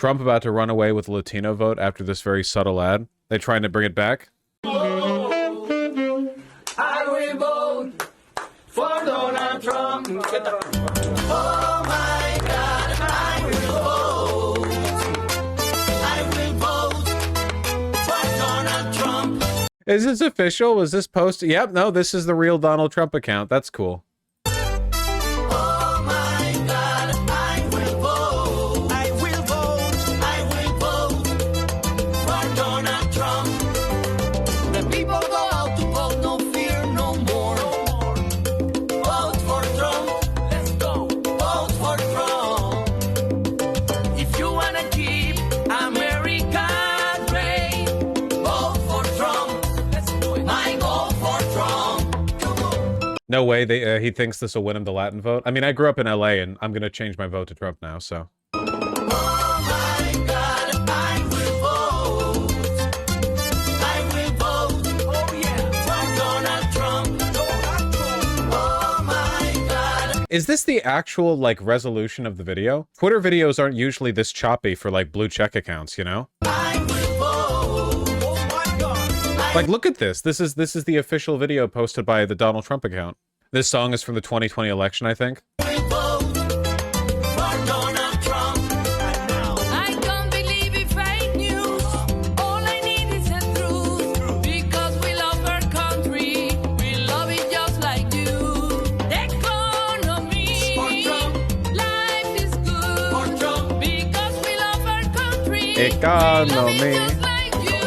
Trump about to run away with the Latino vote after this very subtle ad? They trying to bring it back? I will vote for Donald Trump. Oh my God, I will vote for Donald Trump. Is this official? Was this posted? Yep, no, this is the real Donald Trump account. That's cool. Oh my God, I will vote. I will vote for Donald Trump. The people go out to vote, no fear, no more. Vote for Trump. Let's go. Vote for Trump. If you wanna keep America great, vote for Trump. Let's do it. I vote for Trump. No way he thinks this will win him the Latin vote. I mean, I grew up in LA and I'm going to change my vote to Trump now, so. Oh my God, I will vote. I will vote. Oh yeah, for Donald Trump. Oh my God. Is this the actual, like, resolution of the video? Twitter videos aren't usually this choppy for, like, blue check accounts, you know? I will vote. Oh my God. Like, look at this. This is the official video posted by the Donald Trump account. This song is from the 2020 election, I think. I will vote for Donald Trump. I don't believe in fake news. All I need is the truth. Because we love our country. We love it just like you. The economy. For Trump. Life is good. For Trump. Because we love our country. Economy. We love it just like you.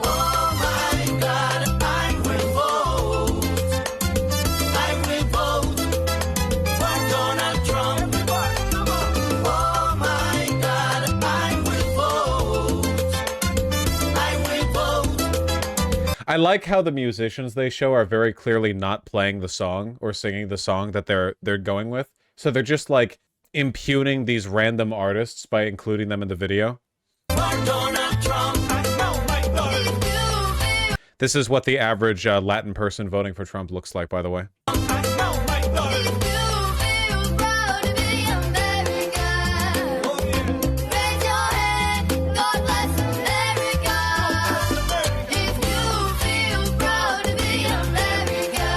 Oh my God, I will vote. I will vote for Donald Trump. Oh my God, I will vote. I like how the musicians they show are very clearly not playing the song or singing the song that they're going with. So they're just like impugning these random artists by including them in the video. For Donald Trump. I know my daughter. This is what the average Latin person voting for Trump looks like, by the way. I know my daughter. You feel proud to be America. Raise your hand, God bless America. If you feel proud to be America,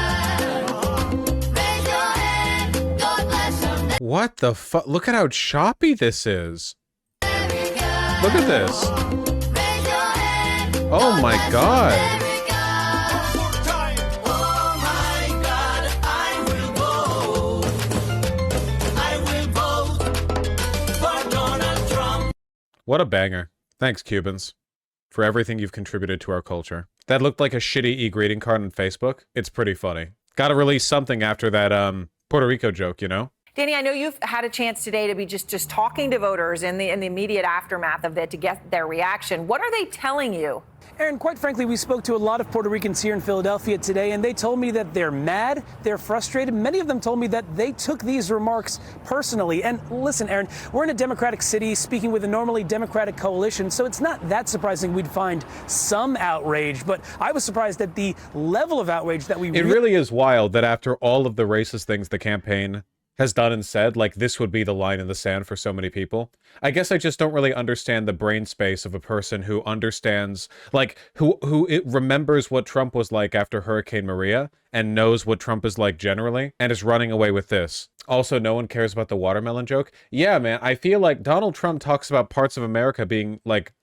raise your hand, God bless America. What the fuck? Look at how choppy this is. Look at this. Raise your hand, Oh my God. America. Oh my God, I will vote. I will vote for Donald Trump. What a banger. Thanks, Cubans, for everything you've contributed to our culture. That looked like a shitty e-greeting card on Facebook. It's pretty funny. Gotta release something after that Puerto Rico joke, you know? Danny, I know you've had a chance today to be just talking to voters in the immediate aftermath of it to get their reaction. What are they telling you? Aaron, quite frankly, we spoke to a lot of Puerto Ricans here in Philadelphia today, and they told me that they're mad, they're frustrated. Many of them told me that they took these remarks personally. And listen, Aaron, we're in a Democratic city speaking with a normally Democratic coalition, so it's not that surprising we'd find some outrage. But I was surprised at the level of outrage that we It really is wild that after all of the racist things the campaign has done and said, like, this would be the line in the sand for so many people. I guess I just don't really understand the brain space of a person who understands, like, who it remembers what Trump was like after Hurricane Maria and knows what Trump is like generally and is running away with this. Also, no one cares about the watermelon joke. Yeah, man, I feel like Donald Trump talks about parts of America being, like,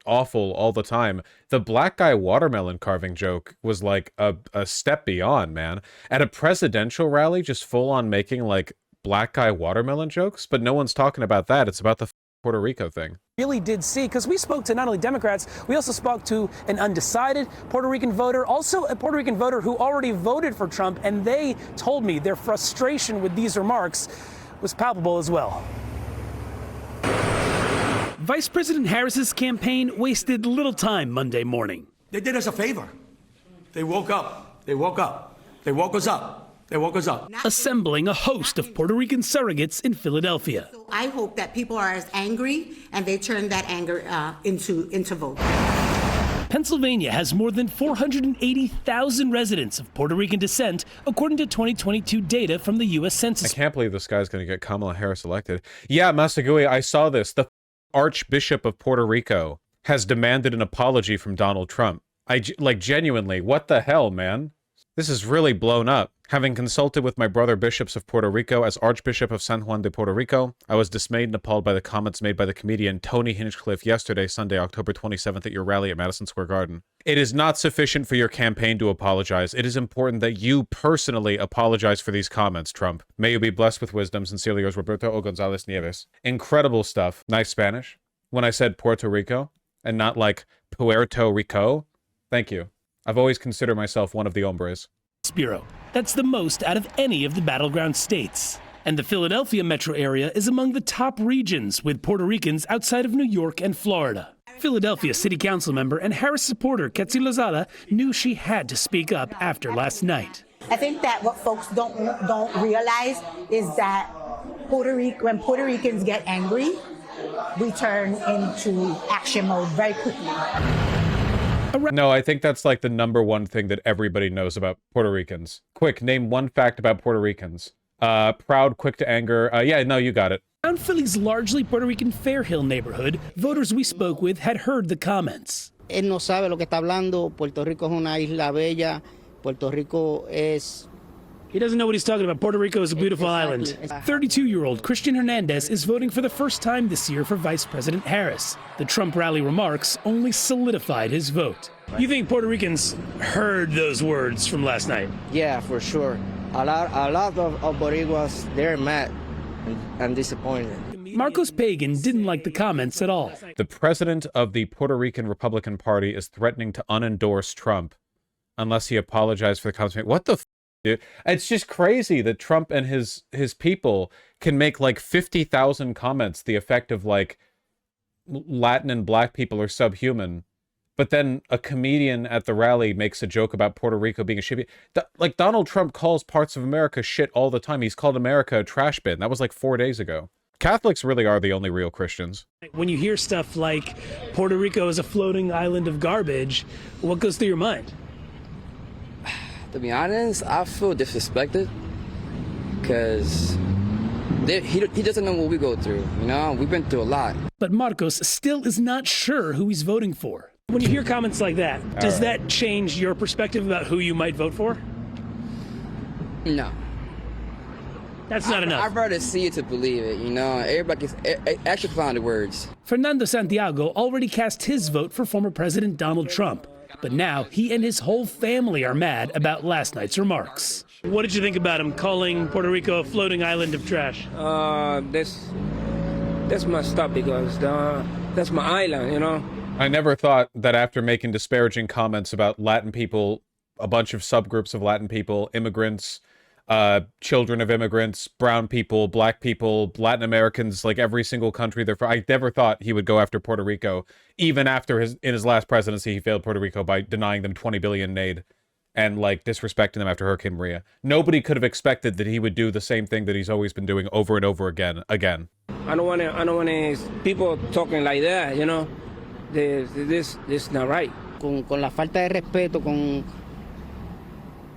awful all the time. The black guy watermelon carving joke was like a step beyond, man. At a presidential rally, just full on making, like, black guy watermelon jokes, but no one's talking about that. It's about the Puerto Rico thing. really did see, because we spoke to not only Democrats, we also spoke to an undecided Puerto Rican voter, also a Puerto Rican voter who already voted for Trump, and they told me their frustration with these remarks was palpable as well. Vice President Harris's campaign wasted little time Monday morning. They did us a favor. They woke up. They woke up. They woke us up. They woke us up. Assembling a host of Puerto Rican surrogates in Philadelphia. I hope that people are as angry and they turn that anger into vote. Pennsylvania has more than 480,000 residents of Puerto Rican descent, according to 2022 data from the U.S. Census. I can't believe this guy's going to get Kamala Harris elected. Yeah, Masagui, I saw this. The Archbishop of Puerto Rico has demanded an apology from Donald Trump. Like, genuinely, what the hell, man? This is really blown up. Having consulted with my brother bishops of Puerto Rico as Archbishop of San Juan de Puerto Rico, I was dismayed and appalled by the comments made by the comedian Tony Hinchcliffe yesterday, Sunday, October 27th, at your rally at Madison Square Garden. It is not sufficient for your campaign to apologize. It is important that you personally apologize for these comments, Trump. May you be blessed with wisdom. Sincerely yours, Roberto O. Gonzalez Nieves. Incredible stuff. Nice Spanish. When I said Puerto Rico, and not like Puerto Rico, thank you. I've always considered myself one of the hombres. Bureau. That's the most out of any of the battleground states. And the Philadelphia metro area is among the top regions, with Puerto Ricans outside of New York and Florida. Philadelphia City Council member and Harris supporter Ketsi Lozada knew she had to speak up after last night. I think that what folks don't realize is that when Puerto Ricans get angry, we turn into action mode very quickly. No, I think that's like the #1 thing that everybody knows about Puerto Ricans. Quick, name one fact about Puerto Ricans. Proud, quick to anger. Yeah, no, you got it. Around Philly's largely Puerto Rican Fair Hill neighborhood, voters we spoke with had heard the comments. Él no sabe lo que está hablando. Puerto Rico es una isla bella. Puerto Rico es... He doesn't know what he's talking about. Puerto Rico is a beautiful island. 32-year-old Christian Hernandez is voting for the first time this year for Vice President Harris. The Trump rally remarks only solidified his vote. You think Puerto Ricans heard those words from last night? Yeah, for sure. A lot of Boricuas, they're mad and disappointed. Marcos Pagan didn't like the comments at all. The president of the Puerto Rican Republican Party is threatening to unendorse Trump unless he apologized for the comments. What the dude? It's just crazy that Trump and his people can make like 50,000 comments the effect of like Latin and black people are subhuman. But then a comedian at the rally makes a joke about Puerto Rico being a shit. Like, Donald Trump calls parts of America shit all the time. He's called America a trash bin. That was like 4 days ago. Catholics really are the only real Christians. When you hear stuff like Puerto Rico is a floating island of garbage, what goes through your mind? To be honest, I feel disrespected because he doesn't know what we go through. You know, we've been through a lot. But Marcos still is not sure who he's voting for. When you hear comments like that, does that change your perspective about who you might vote for? No. That's not enough. I'd rather see it to believe it, you know? Everybody can actually find the words. Fernando Santiago already cast his vote for former President Donald Trump. But now he and his whole family are mad about last night's remarks. What did you think about him calling Puerto Rico a floating island of trash? That's messed up because that's my island, you know? I never thought that after making disparaging comments about Latin people, a bunch of subgroups of Latin people, immigrants, children of immigrants, brown people, black people, Latin Americans, like every single country they're from, I never thought he would go after Puerto Rico. Even after in his last presidency, he failed Puerto Rico by denying them $20 billion in aid and like disrespecting them after Hurricane Maria. Nobody could have expected that he would do the same thing that he's always been doing over and over again. I don't want people talking like that, you know? This is not right. Con la falta de respeto,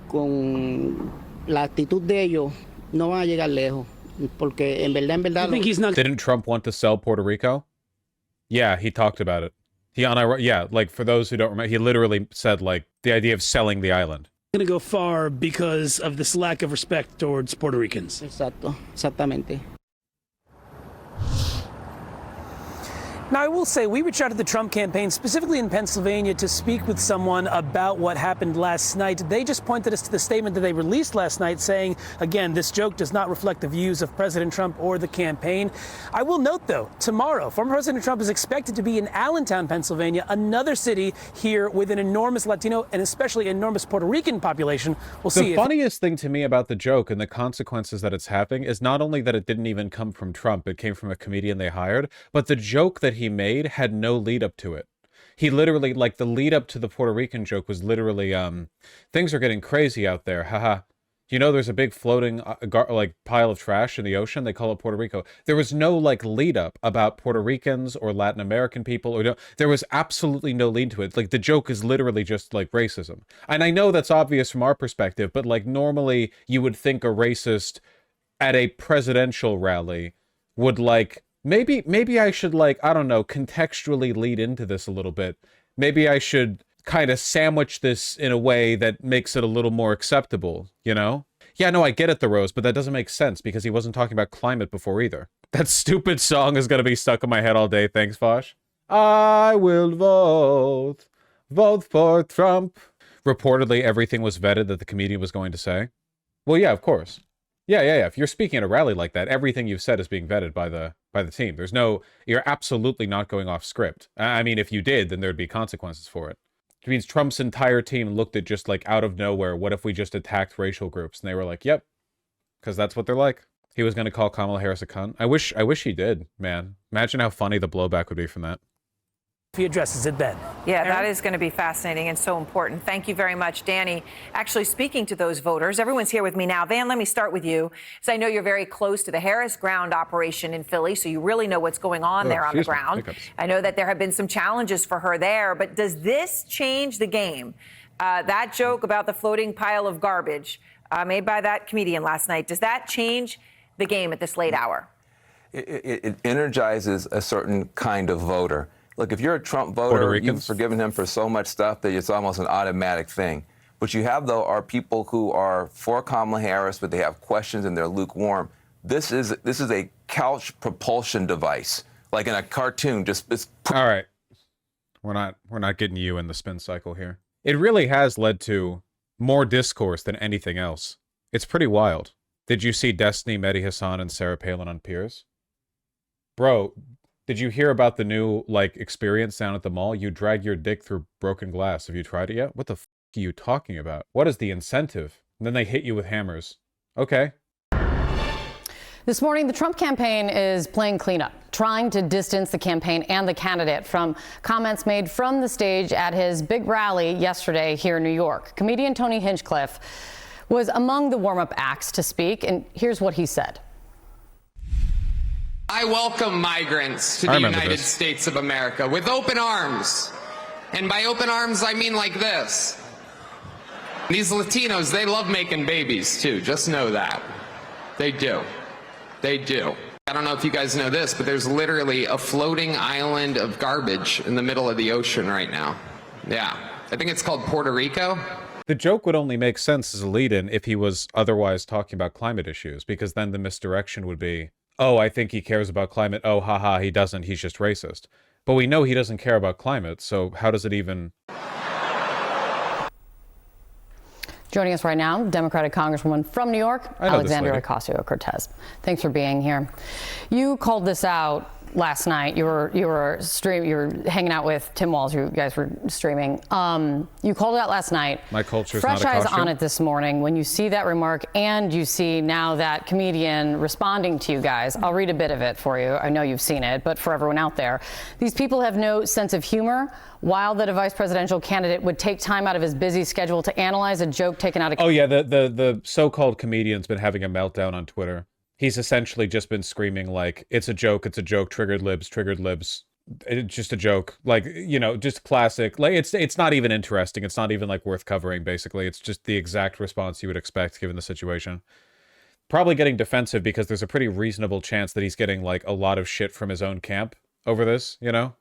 con la actitud de ellos, no van a llegar lejos. Porque en verdad... Didn't Trump want to sell Puerto Rico? Yeah, he talked about it. Yeah, like for those who don't remember, he literally said like the idea of selling the island. Going to go far because of this lack of respect towards Puerto Ricans. Exactamente. Now, I will say, we reached out to the Trump campaign, specifically in Pennsylvania, to speak with someone about what happened last night. They just pointed us to the statement that they released last night saying, again, this joke does not reflect the views of President Trump or the campaign. I will note, though, tomorrow, former President Trump is expected to be in Allentown, Pennsylvania, another city here with an enormous Latino and especially enormous Puerto Rican population. We'll see. The funniest thing to me about the joke and the consequences that it's having is not only that it didn't even come from Trump, it came from a comedian they hired, but the joke that he made had no lead up to it. He literally, like, the lead up to the Puerto Rican joke was literally, things are getting crazy out there, haha. You know, there's a big floating, like, pile of trash in the ocean, they call it Puerto Rico. There was no, like, lead up about Puerto Ricans or Latin American people, or there was absolutely no lead to it. Like, the joke is literally just, like, racism. And I know that's obvious from our perspective, but, like, normally you would think a racist at a presidential rally would, like, Maybe I should, like, I don't know, contextually lead into this a little bit. Maybe I should kind of sandwich this in a way that makes it a little more acceptable, you know? Yeah, no, I get it, the Rose, but that doesn't make sense because he wasn't talking about climate before either. That stupid song is gonna be stuck in my head all day. Thanks, Fosh. I will vote for Trump. Reportedly, everything was vetted that the comedian was going to say. Well, yeah, of course. Yeah. If you're speaking at a rally like that, everything you've said is being vetted by the team. You're absolutely not going off script. I mean, if you did, then there'd be consequences for it. Which means Trump's entire team looked at just like out of nowhere, what if we just attacked racial groups? And they were like, yep, because that's what they're like. He was going to call Kamala Harris a cunt. I wish he did, man. Imagine how funny the blowback would be from that. He addresses it then. Yeah, that is going to be fascinating and so important. Thank you very much, Danny. Actually, speaking to those voters, everyone's here with me now. Van, let me start with you, because I know you're very close to the Harris ground operation in Philly, so you really know what's going on there on the ground. I know that there have been some challenges for her there, but does this change the game? That joke about the floating pile of garbage made by that comedian last night, does that change the game at this late hour? It energizes a certain kind of voter. Look, if you're a Trump voter, you've forgiven him for so much stuff that it's almost an automatic thing. What you have, though, are people who are for Kamala Harris, but they have questions and they're lukewarm. This is a couch propulsion device, like in a cartoon. All right, we're not getting you in the spin cycle here. It really has led to more discourse than anything else. It's pretty wild. Did you see Destiny, Mehdi Hassan, and Sarah Palin on Piers? Bro, did you hear about the new, like, experience down at the mall? You drag your dick through broken glass. Have you tried it yet? What the f*** are you talking about? What is the incentive? And then they hit you with hammers. Okay. This morning, the Trump campaign is playing cleanup, trying to distance the campaign and the candidate from comments made from the stage at his big rally yesterday here in New York. Comedian Tony Hinchcliffe was among the warm-up acts to speak, and here's what he said. I welcome migrants to the United States of America with open arms. And by open arms, I mean like this. These Latinos, they love making babies too. Just know that. They do. They do. I don't know if you guys know this, but there's literally a floating island of garbage in the middle of the ocean right now. Yeah. I think it's called Puerto Rico. The joke would only make sense as a lead-in if he was otherwise talking about climate issues, because then the misdirection would be, oh, I think he cares about climate. Oh, haha, he doesn't. He's just racist. But we know he doesn't care about climate, so how does it even... Joining us right now, Democratic Congresswoman from New York, Alexandria Ocasio-Cortez. Thanks for being here. You called this out last night. You were hanging out with Tim Walz. You guys were streaming. You called it out last night. My culture's Fresh not a eyes costume. on it this morning. When you see that remark and you see now that comedian responding to you guys, I'll read a bit of it for you. I know you've seen it, but for everyone out there, these people have no sense of humor. Wild that a vice presidential candidate would take time out of his busy schedule to analyze a joke taken out of... Oh yeah, the so-called comedian's been having a meltdown on Twitter. He's essentially just been screaming like, it's a joke, triggered libs, it's just a joke. Like, you know, just classic. Like, it's not even interesting. It's not even like worth covering, basically. It's just the exact response you would expect given the situation. Probably getting defensive because there's a pretty reasonable chance that he's getting like a lot of shit from his own camp over this, you know?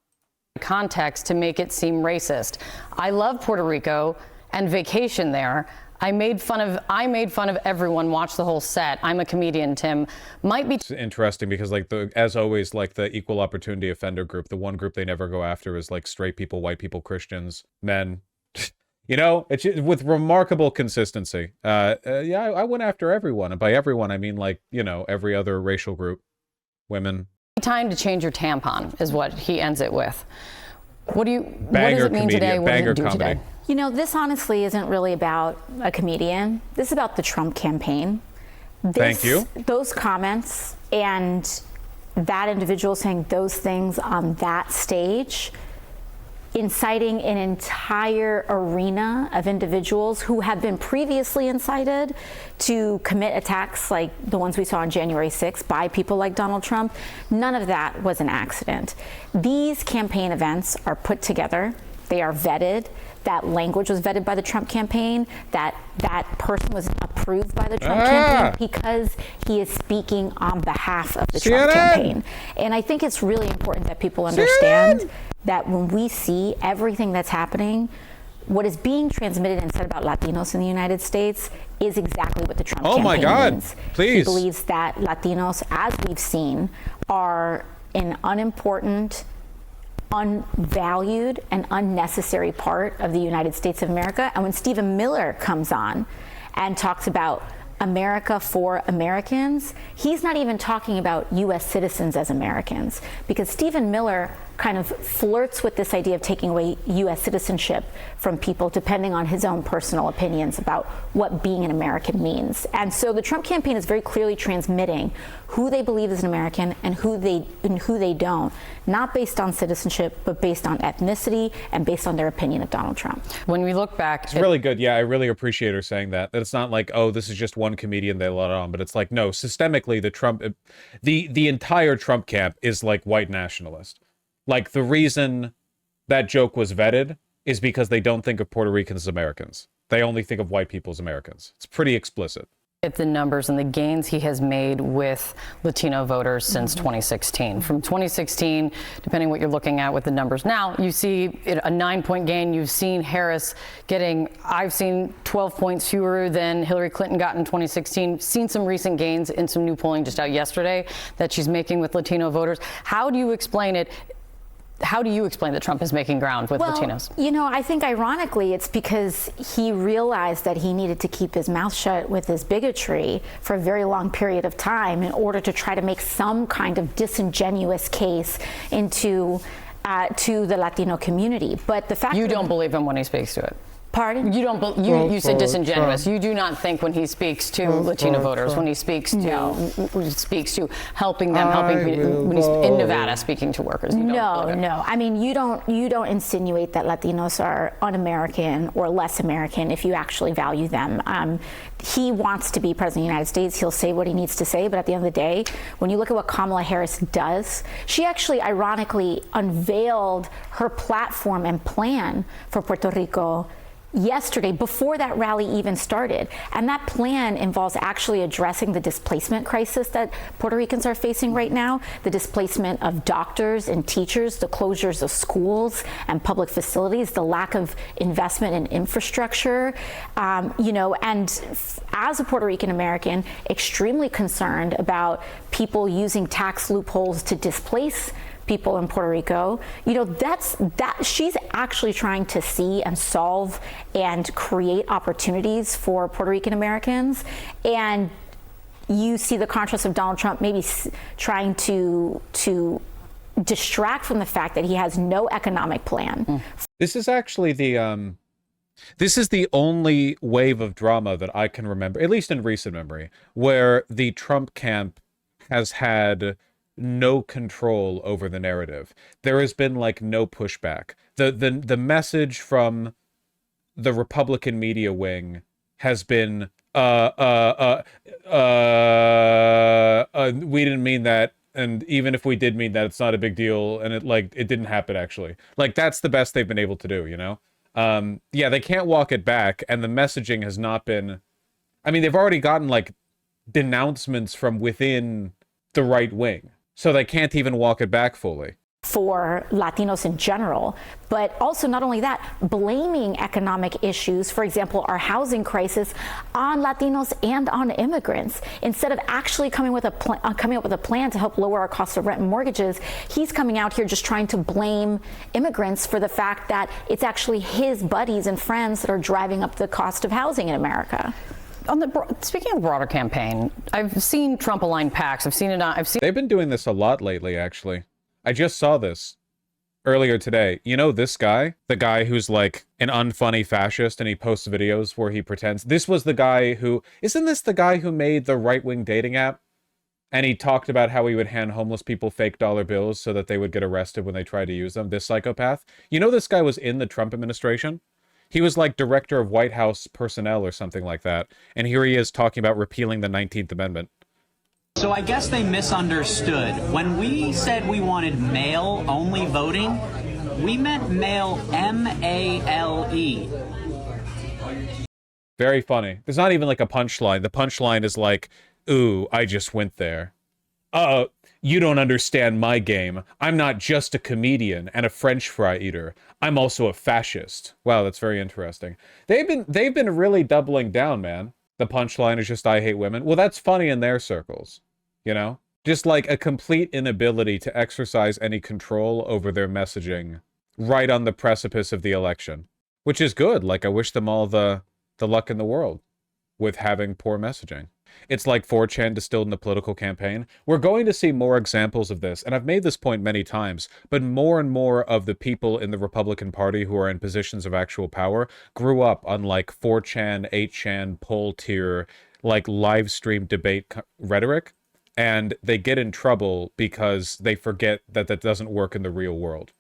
Context to make it seem racist. I love Puerto Rico and vacation there. I made fun of everyone. Watch the whole set. I'm a comedian, Tim. It's interesting because, like, as always, like the equal opportunity offender group, the one group they never go after is like straight people, white people, Christians, men. You know, it's with remarkable consistency. Yeah, I went after everyone, and by everyone I mean like, you know, every other racial group, women. Time to change your tampon is what he ends it with. What does Banger it mean comedian, today? What banger did it do comedy. today? You know, this honestly isn't really about a comedian. This is about the Trump campaign. Thank you. Those comments and that individual saying those things on that stage, inciting an entire arena of individuals who have been previously incited to commit attacks like the ones we saw on January 6th by people like Donald Trump. None of that was an accident. These campaign events are put together They are vetted. That language was vetted by the Trump campaign. That person was approved by the Trump campaign because he is speaking on behalf of the Trump campaign. And I think it's really important that people understand that when we see everything that's happening, what is being transmitted and said about Latinos in the United States is exactly what the Trump campaign my God, means. please. He believes that Latinos, as we've seen, are an unimportant, unvalued, and unnecessary part of the United States of America. And when Stephen Miller comes on and talks about America for Americans, he's not even talking about U.S. citizens as Americans, because Stephen Miller kind of flirts with this idea of taking away U.S. citizenship from people depending on his own personal opinions about what being an American means. And so the Trump campaign is very clearly transmitting who they believe is an American and who they don't, not based on citizenship, but based on ethnicity and based on their opinion of Donald Trump. When we look back, it's really good. Yeah, I really appreciate her saying that. That it's not like, oh, this is just one comedian they let on, but it's like, no, systemically, the entire Trump camp is like white nationalist. Like, the reason that joke was vetted is because they don't think of Puerto Ricans as Americans. They only think of white people as Americans. It's pretty explicit. At the numbers and the gains he has made with Latino voters since 2016. From 2016, depending what you're looking at with the numbers now, you see a 9-point gain. You've seen Harris I've seen 12 points fewer than Hillary Clinton got in 2016. Seen some recent gains in some new polling just out yesterday that she's making with Latino voters. How do you explain it? How do you explain that Trump is making ground with Latinos? You know, I think ironically it's because he realized that he needed to keep his mouth shut with his bigotry for a very long period of time in order to try to make some kind of disingenuous case to the Latino community. But the fact you don't believe him when he speaks to it. Pardon? You don't. You said disingenuous. You do not think when he speaks to Latino voters, when he speaks to helping them, when he's in Nevada speaking to workers. You don't No. I mean, you don't insinuate that Latinos are un-American or less American if you actually value them. He wants to be president of the United States. He'll say what he needs to say, but at the end of the day, when you look at what Kamala Harris does, she actually ironically unveiled her platform and plan for Puerto Rico yesterday, before that rally even started. And that plan involves actually addressing the displacement crisis that Puerto Ricans are facing right now, the displacement of doctors and teachers, the closures of schools and public facilities, the lack of investment in infrastructure, and as a Puerto Rican American, extremely concerned about people using tax loopholes to displace people in Puerto Rico. She's actually trying to see and solve and create opportunities for Puerto Rican Americans. And you see the contrast of Donald Trump maybe trying to distract from the fact that he has no economic plan. This is actually this is the only wave of drama that I can remember, at least in recent memory, where the Trump camp has had no control over the narrative. There has been like no pushback. The message from the Republican media wing has been we didn't mean that, and even if we did mean that, it's not a big deal, and it didn't happen actually. Like, that's the best they've been able to do, you know? Yeah, they can't walk it back, and the messaging has not been, I mean, they've already gotten like denouncements from within the right wing, so they can't even walk it back fully. For Latinos in general, but also not only that, blaming economic issues, for example, our housing crisis, on Latinos and on immigrants. Instead of actually coming up with a plan to help lower our cost of rent and mortgages, he's coming out here just trying to blame immigrants for the fact that it's actually his buddies and friends that are driving up the cost of housing in America. Speaking of broader campaign, I've seen Trump-aligned PACs. They've been doing this a lot lately, actually. I just saw this earlier today. You know this guy? The guy who's like an unfunny fascist and he posts videos where he pretends. This was the guy who... Isn't this the guy who made the right-wing dating app? And he talked about how he would hand homeless people fake dollar bills so that they would get arrested when they tried to use them. This psychopath. You know this guy was in the Trump administration? He was like director of White House personnel or something like that. And here he is talking about repealing the 19th Amendment. So I guess they misunderstood. When we said we wanted mail-only voting, We meant male, M-A-L-E. Very funny. There's not even like a punchline. The punchline is like, ooh, I just went there. You don't understand my game. I'm not just a comedian and a French fry eater. I'm also a fascist. Wow, that's very interesting. They've been really doubling down, man. The punchline is just I hate women. Well, that's funny in their circles, you know? Just like a complete inability to exercise any control over their messaging right on the precipice of the election, which is good. Like, I wish them all the luck in the world with having poor messaging. It's like 4chan distilled in a political campaign. We're going to see more examples of this, and I've made this point many times, but more and more of the people in the Republican Party who are in positions of actual power grew up on like 4chan, 8chan, poll tier, like live stream debate rhetoric, and they get in trouble because they forget that that doesn't work in the real world.